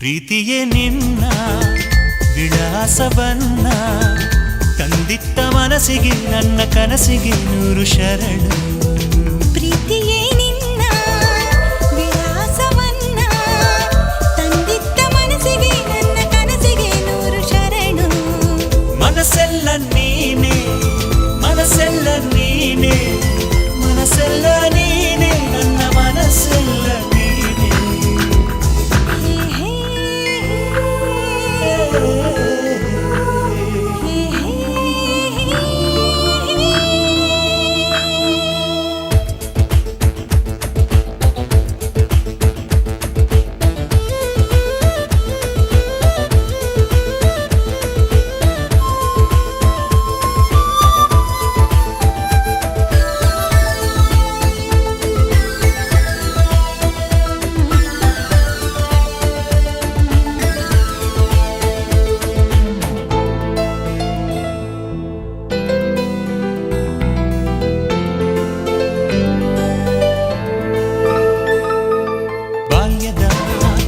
ಪ್ರೀತಿಯೇ ನಿನ್ನ ವಿಳಾಸವನ್ನ ತಂದಿತ್ತ ಮನಸ್ಸಿಗೆ ನನ್ನ ಕನಸಿಗೆ 100 ಶರಣು. ಪ್ರೀತಿಯೇ ನಿನ್ನ ವಿಳಾಸವನ್ನ ತಂದಿತ್ತ ಮನಸ್ಸಿಗೆ ನನ್ನ ಕನಸಿಗೆ 100 ಶರಣು. ಮನಸ್ಸೆಲ್ಲ ನೀನೆ ಮನಸ್ಸೆಲ್ಲ ನೀನೆ ಮನಸ್ಸೆಲ್ಲ ನೀನೆ ನನ್ನ ಮನಸ್ಸೆಲ್ಲ ನೀನೆ.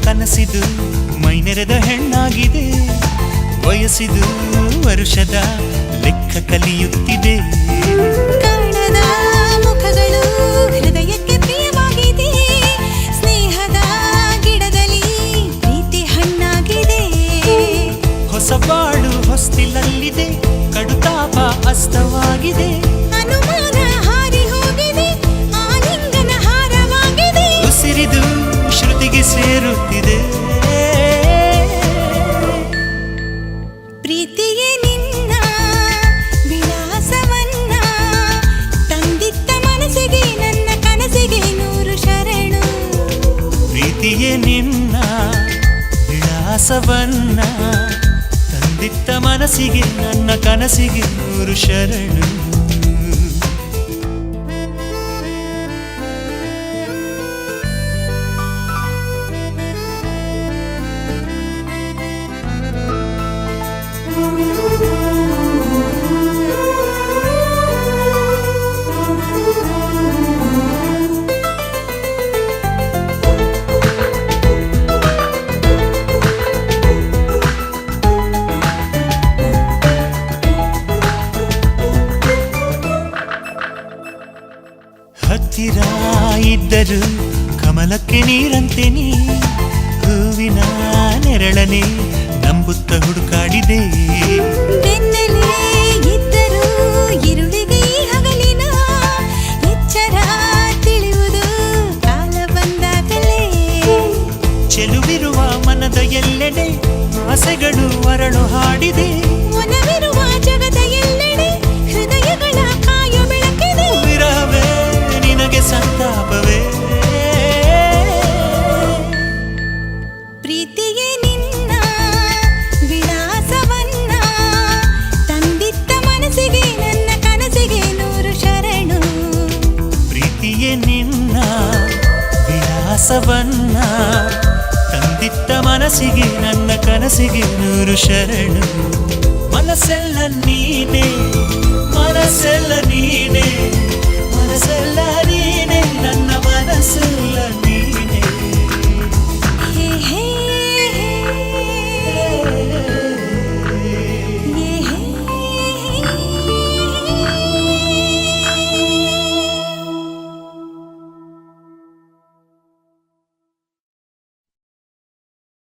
ಕನಸಿದು ಮೈನೆರೆದ ಹೆಣ್ಣಾಗಿದೆ, ವಯಸ್ಸಿದು ವರುಷದ ಲೆಕ್ಕ ಕಲಿಯುತ್ತಿದೆ. ಕಾಣದ ಮುಖಗಳು ಹೃದಯಕ್ಕೆ ಪ್ರಿಯವಾಗಿದೆ, ಸ್ನೇಹದ ಗಿಡದಲ್ಲಿ ಪ್ರೀತಿ ಹಣ್ಣಾಗಿದೆ. ಹೊಸ ಬಾಳು ಹೊಸ್ತಿಲಲ್ಲಿದೆ, ಕಡುತಾಪ ಅಸ್ತವಾಗಿದೆ. ಅನುಮಾನ ಹಾರಿ ಹೋಗಿದೆ, ಆಲಿಂಗನ ಹಾರವಾಗಿದೆ. ಉಸಿರಿದು ಶ್ರುತಿಗೆ ಸೇರುತ್ತಿದೆ. ಪ್ರೀತಿಯೇ ನಿನ್ನ ವಿಳಾಸವನ್ನ ತಂದಿತ್ತ ಮನಸ್ಸಿಗೆ ನನ್ನ ಕನಸಿಗೆ 100 ಶರಣು. ಪ್ರೀತಿಯೇ ನಿನ್ನ ವಿಳಾಸವನ್ನ ತಂದಿತ್ತ ಮನಸ್ಸಿಗೆ ನನ್ನ ಕನಸಿಗೆ 100 ಶರಣು. ಹತ್ತಿರ ಇದ್ದರು ಕಮಲಕ್ಕೆ ನೀರಂತೆ ನೀ, ಹೂವಿನ ನೆರಳನೆ ನಂಬುತ್ತ ಹುಡುಕಾಡಿದೆ. ಬೆನ್ನಲ್ಲೇ ಇದ್ದರೂ ഇരുಳಿಗೆ ಈ ಹಗಲಿನ ಎಚ್ಚರ ತಿಳಿಯುವುದು ಕಾಲ ಬಂದಾಗಲೇ. ಚೆಲುವಿರುವ ಮನದ ಎಲ್ಲೆಡೆ ಆಸೆಗಳು ಅರಳು ಹಾಡಿದೆ. ಒಲವಿರುವ ಜಗದ ಎಲ್ಲೆಡೆ ಹೃದಯಗಳ ಕಾಯ ಬೆಳಕಿದೆ. ವಿರಹವೇ ನಿನಗೆ ಸಂತಾಪವೇ. ಪ್ರೀತಿಯೇ ನಿನ್ನ ವಿಳಾಸವನ್ನ ತಂದಿತ್ತ ಮನಸ್ಸಿಗೆ ನನ್ನ ಕನಸಿಗೆ 100 ಶರಣು. ಪ್ರೀತಿಯೇ ನಿನ್ನ ವಿಳಾಸವನ್ನ ತಂದಿತ್ತ ಮನಸ್ಸಿಗೆ ನನ್ನ ಕನಸಿಗೆ 100 ಶರಣು. ಮನಸ್ಸೆಲ್ಲ ನೀನೆ ಮನಸ್ಸೆಲ್ಲ ನೀನೆ